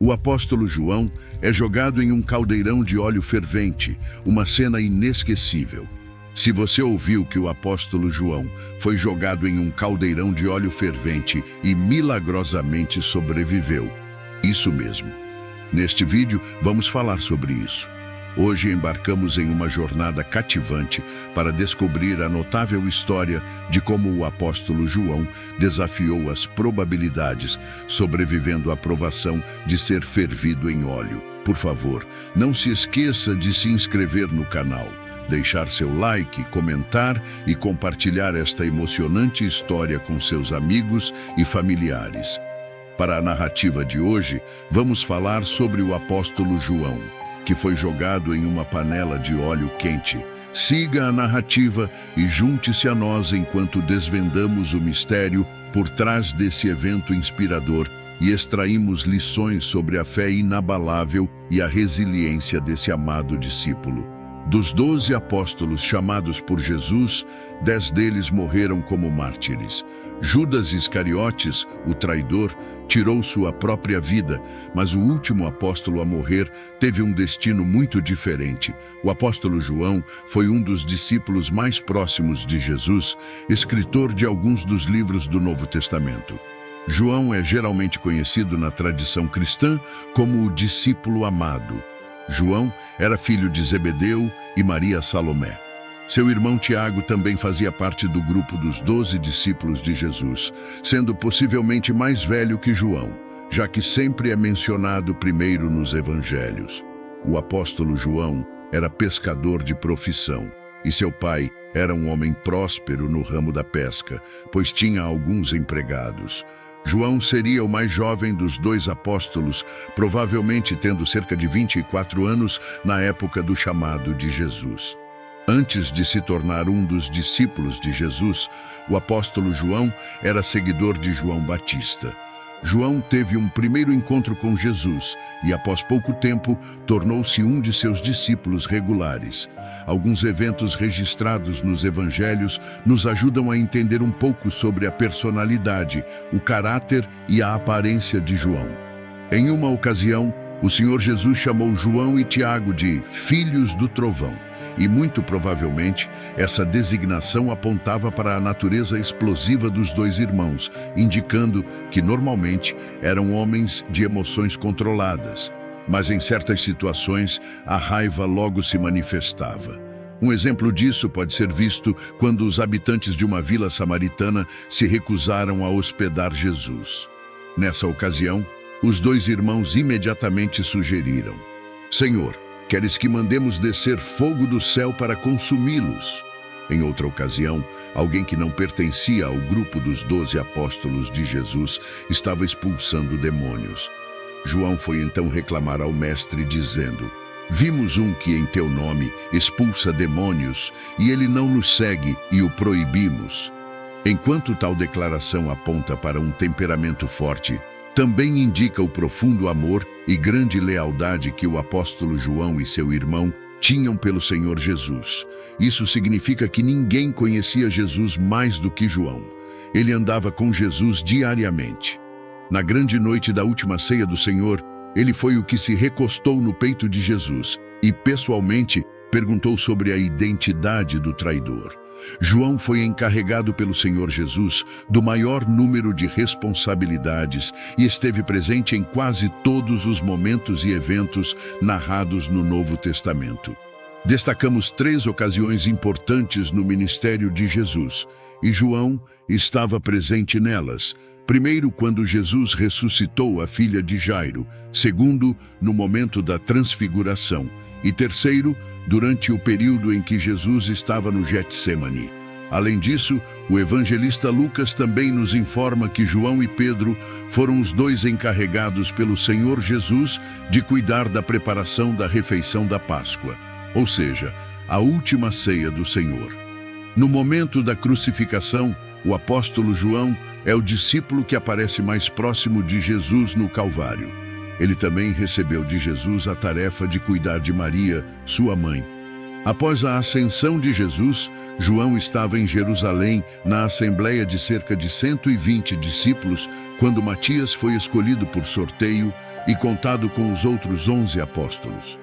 O apóstolo João é jogado em um caldeirão de óleo fervente, uma cena inesquecível. Se você ouviu que o apóstolo João foi jogado em um caldeirão de óleo fervente e milagrosamente sobreviveu, isso mesmo. Neste vídeo, vamos falar sobre isso. Hoje embarcamos em uma jornada cativante para descobrir a notável história de como o apóstolo João desafiou as probabilidades, sobrevivendo à provação de ser fervido em óleo. Por favor, não se esqueça de se inscrever no canal, deixar seu like, comentar e compartilhar esta emocionante história com seus amigos e familiares. Para a narrativa de hoje, vamos falar sobre o apóstolo João, que foi jogado em uma panela de óleo quente. Siga a narrativa e junte-se a nós enquanto desvendamos o mistério por trás desse evento inspirador e extraímos lições sobre a fé inabalável e a resiliência desse amado discípulo. Dos 12 apóstolos chamados por Jesus, 10 deles morreram como mártires. Judas Iscariotes, o traidor, tirou sua própria vida, mas o último apóstolo a morrer teve um destino muito diferente. O apóstolo João foi um dos discípulos mais próximos de Jesus, escritor de alguns dos livros do Novo Testamento. João é geralmente conhecido na tradição cristã como o discípulo amado. João era filho de Zebedeu e Maria Salomé. Seu irmão Tiago também fazia parte do grupo dos 12 discípulos de Jesus, sendo possivelmente mais velho que João, já que sempre é mencionado primeiro nos evangelhos. O apóstolo João era pescador de profissão, e seu pai era um homem próspero no ramo da pesca, pois tinha alguns empregados. João seria o mais jovem dos 2 apóstolos, provavelmente tendo cerca de 24 anos na época do chamado de Jesus. Antes de se tornar um dos discípulos de Jesus, o apóstolo João era seguidor de João Batista. João teve um primeiro encontro com Jesus e, após pouco tempo, tornou-se um de seus discípulos regulares. Alguns eventos registrados nos evangelhos nos ajudam a entender um pouco sobre a personalidade, o caráter e a aparência de João. Em uma ocasião, o Senhor Jesus chamou João e Tiago de filhos do trovão. E muito provavelmente, essa designação apontava para a natureza explosiva dos 2 irmãos, indicando que normalmente eram homens de emoções controladas. Mas em certas situações, a raiva logo se manifestava. Um exemplo disso pode ser visto quando os habitantes de uma vila samaritana se recusaram a hospedar Jesus. Nessa ocasião, os 2 irmãos imediatamente sugeriram: Senhor, queres que mandemos descer fogo do céu para consumi-los? Em outra ocasião, alguém que não pertencia ao grupo dos 12 apóstolos de Jesus estava expulsando demônios. João foi então reclamar ao mestre, dizendo: Vimos um que em teu nome expulsa demônios, e ele não nos segue e o proibimos. Enquanto tal declaração aponta para um temperamento forte, também indica o profundo amor e grande lealdade que o apóstolo João e seu irmão tinham pelo Senhor Jesus. Isso significa que ninguém conhecia Jesus mais do que João. Ele andava com Jesus diariamente. Na grande noite da última ceia do Senhor, ele foi o que se recostou no peito de Jesus e, pessoalmente, perguntou sobre a identidade do traidor. João foi encarregado pelo Senhor Jesus do maior número de responsabilidades e esteve presente em quase todos os momentos e eventos narrados no Novo Testamento. Destacamos 3 ocasiões importantes no ministério de Jesus, e João estava presente nelas. Primeiro, quando Jesus ressuscitou a filha de Jairo. Segundo, no momento da transfiguração. E terceiro, durante o período em que Jesus estava no Getsêmani. Além disso, o evangelista Lucas também nos informa que João e Pedro foram os 2 encarregados pelo Senhor Jesus de cuidar da preparação da refeição da Páscoa, ou seja, a última ceia do Senhor. No momento da crucificação, o apóstolo João é o discípulo que aparece mais próximo de Jesus no Calvário. Ele também recebeu de Jesus a tarefa de cuidar de Maria, sua mãe. Após a ascensão de Jesus, João estava em Jerusalém, na assembleia de cerca de 120 discípulos, quando Matias foi escolhido por sorteio e contado com os outros 11 apóstolos.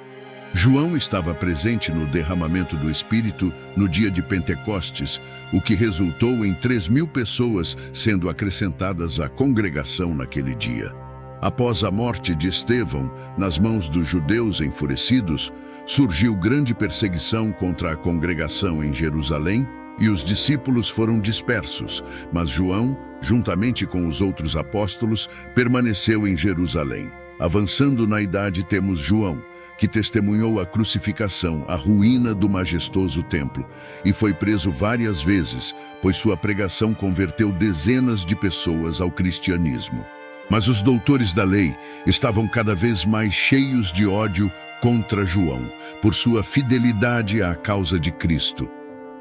João estava presente no derramamento do Espírito no dia de Pentecostes, o que resultou em 3.000 pessoas sendo acrescentadas à congregação naquele dia. Após a morte de Estevão, nas mãos dos judeus enfurecidos, surgiu grande perseguição contra a congregação em Jerusalém e os discípulos foram dispersos, mas João, juntamente com os outros apóstolos, permaneceu em Jerusalém. Avançando na idade, temos João, que testemunhou a crucificação, a ruína do majestoso templo, e foi preso várias vezes, pois sua pregação converteu dezenas de pessoas ao cristianismo. Mas os doutores da lei estavam cada vez mais cheios de ódio contra João, por sua fidelidade à causa de Cristo.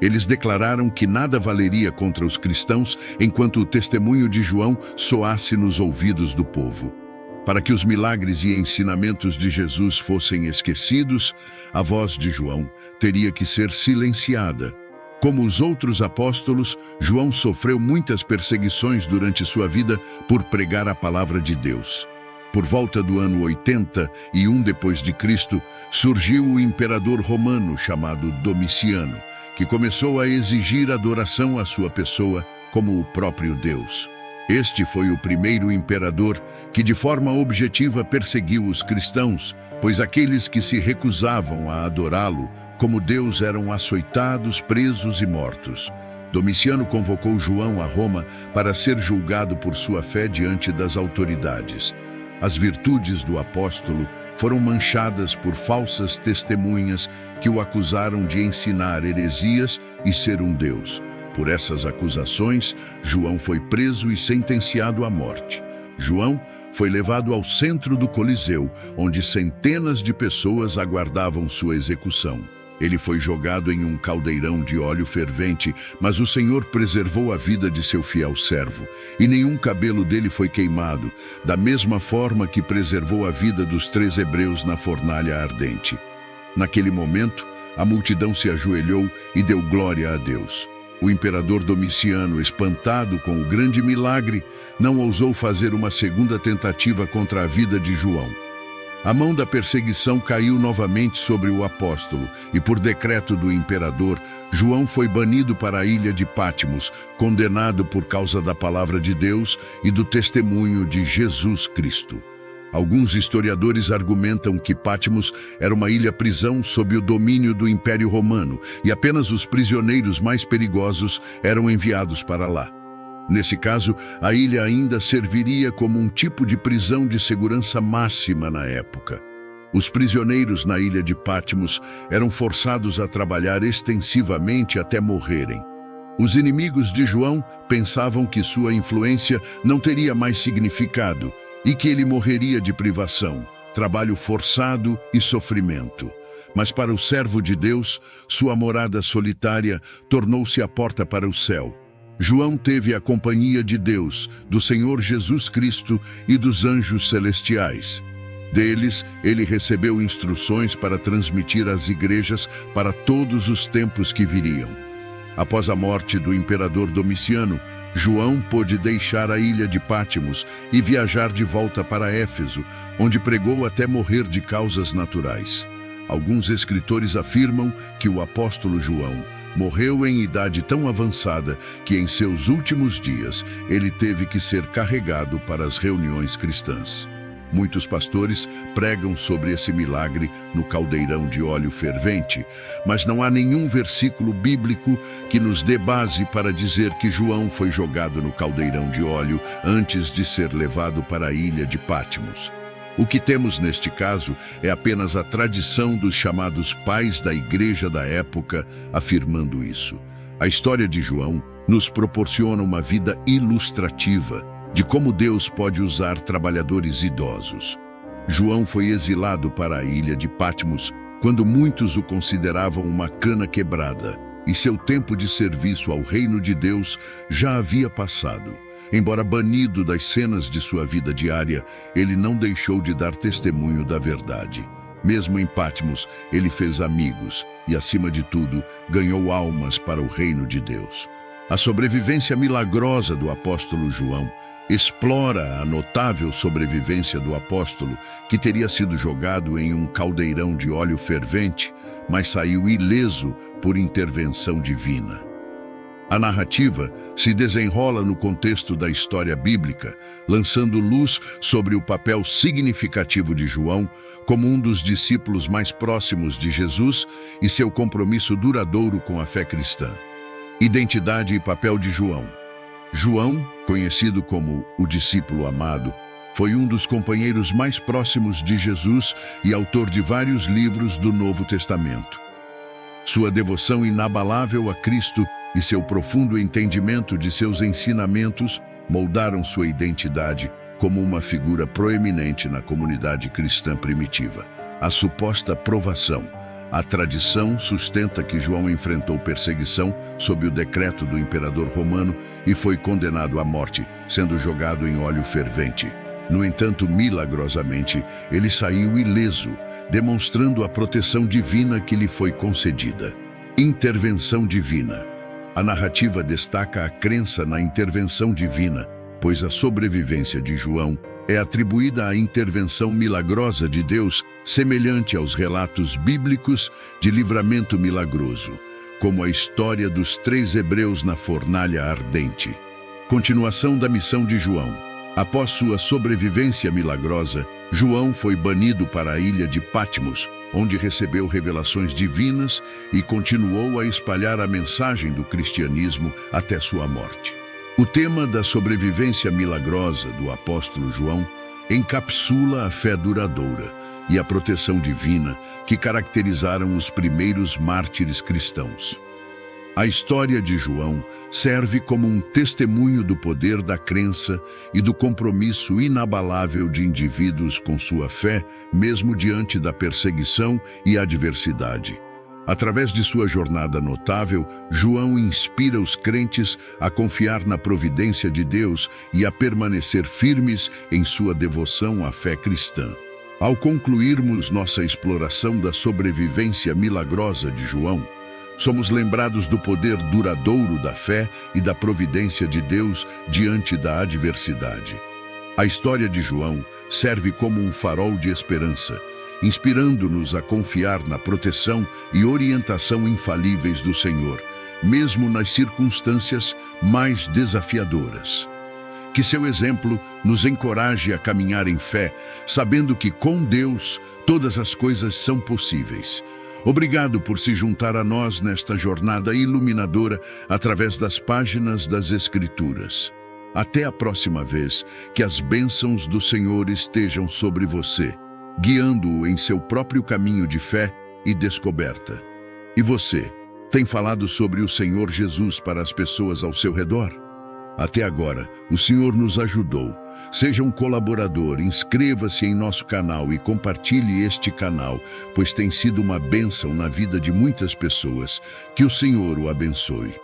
Eles declararam que nada valeria contra os cristãos enquanto o testemunho de João soasse nos ouvidos do povo. Para que os milagres e ensinamentos de Jesus fossem esquecidos, a voz de João teria que ser silenciada. Como os outros apóstolos, João sofreu muitas perseguições durante sua vida por pregar a palavra de Deus. Por volta do ano 81 depois de Cristo, surgiu o imperador romano chamado Domiciano, que começou a exigir adoração à sua pessoa como o próprio Deus. Este foi o primeiro imperador que de forma objetiva perseguiu os cristãos, pois aqueles que se recusavam a adorá-lo como Deus eram açoitados, presos e mortos. Domiciano convocou João a Roma para ser julgado por sua fé diante das autoridades. As virtudes do apóstolo foram manchadas por falsas testemunhas que o acusaram de ensinar heresias e ser um deus. Por essas acusações, João foi preso e sentenciado à morte. João foi levado ao centro do Coliseu, onde centenas de pessoas aguardavam sua execução. Ele foi jogado em um caldeirão de óleo fervente, mas o Senhor preservou a vida de seu fiel servo, e nenhum cabelo dele foi queimado, da mesma forma que preservou a vida dos 3 hebreus na fornalha ardente. Naquele momento, a multidão se ajoelhou e deu glória a Deus. O imperador Domiciano, espantado com o grande milagre, não ousou fazer uma segunda tentativa contra a vida de João. A mão da perseguição caiu novamente sobre o apóstolo e, por decreto do imperador, João foi banido para a ilha de Patmos, condenado por causa da palavra de Deus e do testemunho de Jesus Cristo. Alguns historiadores argumentam que Patmos era uma ilha-prisão sob o domínio do Império Romano e apenas os prisioneiros mais perigosos eram enviados para lá. Nesse caso, a ilha ainda serviria como um tipo de prisão de segurança máxima na época. Os prisioneiros na ilha de Patmos eram forçados a trabalhar extensivamente até morrerem. Os inimigos de João pensavam que sua influência não teria mais significado e que ele morreria de privação, trabalho forçado e sofrimento. Mas para o servo de Deus, sua morada solitária tornou-se a porta para o céu. João teve a companhia de Deus, do Senhor Jesus Cristo e dos anjos celestiais. Deles, ele recebeu instruções para transmitir às igrejas para todos os tempos que viriam. Após a morte do imperador Domiciano, João pôde deixar a ilha de Patmos e viajar de volta para Éfeso, onde pregou até morrer de causas naturais. Alguns escritores afirmam que o apóstolo João morreu em idade tão avançada que em seus últimos dias ele teve que ser carregado para as reuniões cristãs. Muitos pastores pregam sobre esse milagre no caldeirão de óleo fervente, mas não há nenhum versículo bíblico que nos dê base para dizer que João foi jogado no caldeirão de óleo antes de ser levado para a ilha de Patmos. O que temos neste caso é apenas a tradição dos chamados pais da igreja da época afirmando isso. A história de João nos proporciona uma vida ilustrativa de como Deus pode usar trabalhadores idosos. João foi exilado para a ilha de Patmos quando muitos o consideravam uma cana quebrada, e seu tempo de serviço ao reino de Deus já havia passado. Embora banido das cenas de sua vida diária, ele não deixou de dar testemunho da verdade. Mesmo em Patmos, ele fez amigos e, acima de tudo, ganhou almas para o reino de Deus. A sobrevivência milagrosa do apóstolo João explora a notável sobrevivência do apóstolo, que teria sido jogado em um caldeirão de óleo fervente, mas saiu ileso por intervenção divina. A narrativa se desenrola no contexto da história bíblica, lançando luz sobre o papel significativo de João como um dos discípulos mais próximos de Jesus e seu compromisso duradouro com a fé cristã. Identidade e papel de João. João, conhecido como o discípulo amado, foi um dos companheiros mais próximos de Jesus e autor de vários livros do Novo Testamento. Sua devoção inabalável a Cristo e seu profundo entendimento de seus ensinamentos moldaram sua identidade como uma figura proeminente na comunidade cristã primitiva. A suposta provação. A tradição sustenta que João enfrentou perseguição sob o decreto do imperador romano e foi condenado à morte, sendo jogado em óleo fervente. No entanto, milagrosamente, ele saiu ileso, demonstrando a proteção divina que lhe foi concedida. Intervenção divina. A narrativa destaca a crença na intervenção divina, pois a sobrevivência de João é atribuída à intervenção milagrosa de Deus, semelhante aos relatos bíblicos de livramento milagroso, como a história dos 3 hebreus na fornalha ardente. Continuação da missão de João. Após sua sobrevivência milagrosa, João foi banido para a ilha de Patmos, onde recebeu revelações divinas e continuou a espalhar a mensagem do cristianismo até sua morte. O tema da sobrevivência milagrosa do apóstolo João encapsula a fé duradoura e a proteção divina que caracterizaram os primeiros mártires cristãos. A história de João serve como um testemunho do poder da crença e do compromisso inabalável de indivíduos com sua fé, mesmo diante da perseguição e adversidade. Através de sua jornada notável, João inspira os crentes a confiar na providência de Deus e a permanecer firmes em sua devoção à fé cristã. Ao concluirmos nossa exploração da sobrevivência milagrosa de João, somos lembrados do poder duradouro da fé e da providência de Deus diante da adversidade. A história de João serve como um farol de esperança, inspirando-nos a confiar na proteção e orientação infalíveis do Senhor, mesmo nas circunstâncias mais desafiadoras. Que seu exemplo nos encoraje a caminhar em fé, sabendo que com Deus todas as coisas são possíveis. Obrigado por se juntar a nós nesta jornada iluminadora através das páginas das Escrituras. Até a próxima vez, que as bênçãos do Senhor estejam sobre você, guiando-o em seu próprio caminho de fé e descoberta. E você, tem falado sobre o Senhor Jesus para as pessoas ao seu redor? Até agora, o Senhor nos ajudou. Seja um colaborador, inscreva-se em nosso canal e compartilhe este canal, pois tem sido uma bênção na vida de muitas pessoas. Que o Senhor o abençoe.